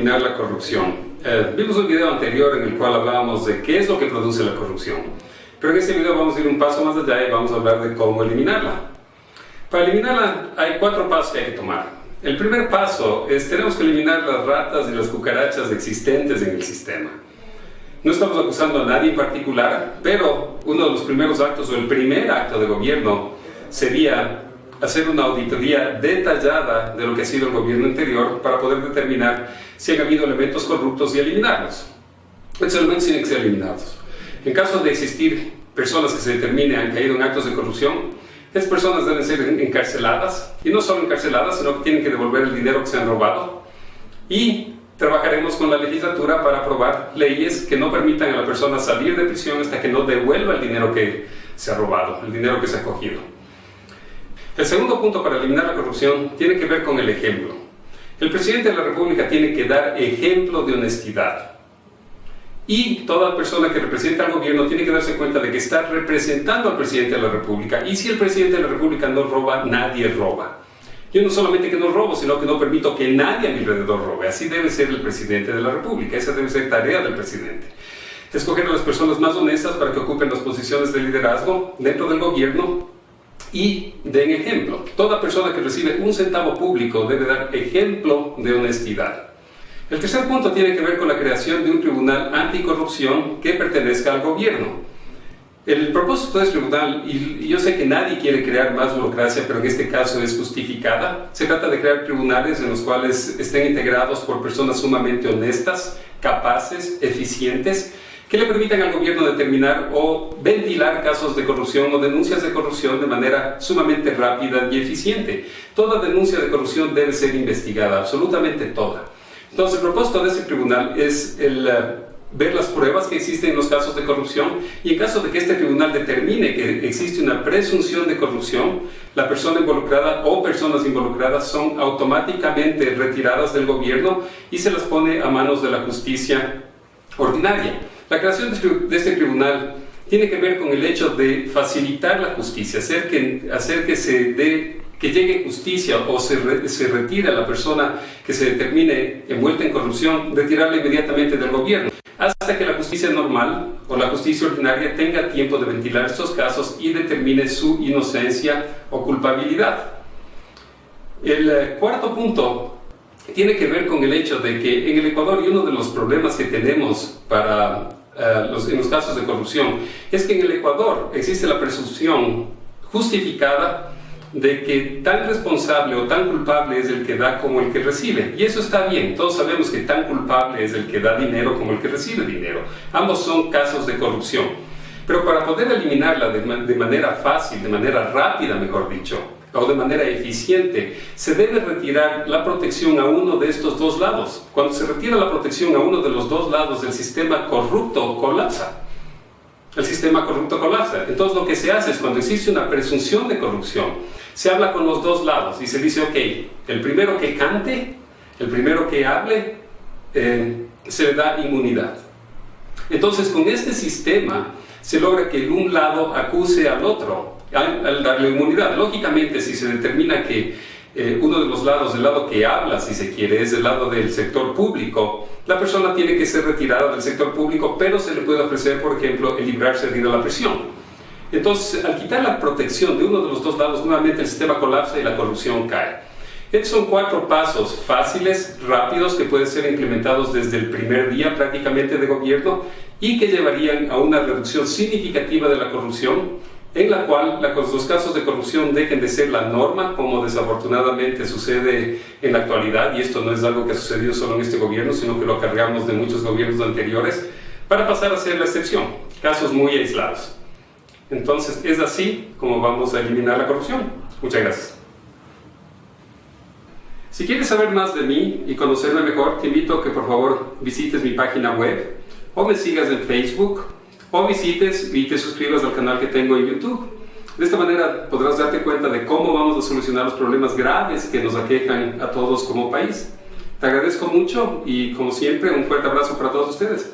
eliminar la corrupción. Vimos un video anterior en el cual hablábamos de qué es lo que produce la corrupción. Pero en este video vamos a ir un paso más allá y vamos a hablar de cómo eliminarla. Para eliminarla hay 4 pasos que hay que tomar. El primer paso es tenemos que eliminar las ratas y las cucarachas existentes en el sistema. No estamos acusando a nadie en particular, pero uno de los primeros actos o el primer acto de gobierno sería hacer una auditoría detallada de lo que ha sido el gobierno anterior para poder determinar si han habido elementos corruptos y eliminarlos. Estos elementos tienen que ser eliminados. En caso de existir personas que se determine han caído en actos de corrupción, estas personas deben ser encarceladas, y no solo encarceladas, sino que tienen que devolver el dinero que se han robado. Y trabajaremos con la legislatura para aprobar leyes que no permitan a la persona salir de prisión hasta que no devuelva el dinero que se ha robado, el dinero que se ha cogido. El segundo punto para eliminar la corrupción tiene que ver con el ejemplo. El presidente de la República tiene que dar ejemplo de honestidad. Y toda persona que representa al gobierno tiene que darse cuenta de que está representando al presidente de la República. Y si el presidente de la República no roba, nadie roba. Yo no solamente que no robo, sino que no permito que nadie a mi alrededor robe. Así debe ser el presidente de la República. Esa debe ser tarea del presidente. Escoger a las personas más honestas para que ocupen las posiciones de liderazgo dentro del gobierno y den ejemplo. Toda persona que recibe un centavo público debe dar ejemplo de honestidad. El tercer punto tiene que ver con la creación de un tribunal anticorrupción que pertenezca al gobierno. El propósito de este tribunal, y yo sé que nadie quiere crear más burocracia, pero en este caso es justificada, se trata de crear tribunales en los cuales estén integrados por personas sumamente honestas, capaces, eficientes, que le permitan al gobierno determinar o ventilar casos de corrupción o denuncias de corrupción de manera sumamente rápida y eficiente. Toda denuncia de corrupción debe ser investigada, absolutamente toda. Entonces, el propósito de este tribunal es ver las pruebas que existen en los casos de corrupción y en caso de que este tribunal determine que existe una presunción de corrupción, la persona involucrada o personas involucradas son automáticamente retiradas del gobierno y se las pone a manos de la justicia ordinaria. La creación de este tribunal tiene que ver con el hecho de facilitar la justicia, hacer que llegue justicia o se retire a la persona que se determine envuelta en corrupción, retirarla inmediatamente del gobierno, hasta que la justicia normal o la justicia ordinaria tenga tiempo de ventilar estos casos y determine su inocencia o culpabilidad. El cuarto punto tiene que ver con el hecho de que en el Ecuador, y uno de los problemas que tenemos en los casos de corrupción, es que en el Ecuador existe la presunción justificada de que tan responsable o tan culpable es el que da como el que recibe. Y eso está bien, todos sabemos que tan culpable es el que da dinero como el que recibe dinero. Ambos son casos de corrupción. Pero para poder eliminarla de manera fácil, de manera rápida, mejor dicho, o de manera eficiente, se debe retirar la protección a uno de estos dos lados. Cuando se retira la protección a uno de los dos lados, el sistema corrupto colapsa. El sistema corrupto colapsa. Entonces lo que se hace es cuando existe una presunción de corrupción, se habla con los dos lados y se dice, ok, el primero que cante, el primero que hable, se le da inmunidad. Entonces con este sistema se logra que un lado acuse al otro al darle inmunidad. Lógicamente, si se determina que uno de los lados, el lado que habla, si se quiere, es el lado del sector público, la persona tiene que ser retirada del sector público, pero se le puede ofrecer, por ejemplo, el librarse de ir a la prisión. Entonces, al quitar la protección de uno de los dos lados, nuevamente el sistema colapsa y la corrupción cae. Estos son 4 pasos fáciles, rápidos, que pueden ser implementados desde el primer día prácticamente de gobierno y que llevarían a una reducción significativa de la corrupción, en la cual los casos de corrupción dejen de ser la norma, como desafortunadamente sucede en la actualidad, y esto no es algo que ha sucedido solo en este gobierno, sino que lo cargamos de muchos gobiernos anteriores, para pasar a ser la excepción, casos muy aislados. Entonces, es así como vamos a eliminar la corrupción. Muchas gracias. Si quieres saber más de mí y conocerme mejor, te invito a que por favor visites mi página web, o me sigas en Facebook, o visites y te suscribas al canal que tengo en YouTube. De esta manera podrás darte cuenta de cómo vamos a solucionar los problemas graves que nos aquejan a todos como país. Te agradezco mucho y, como siempre, un fuerte abrazo para todos ustedes.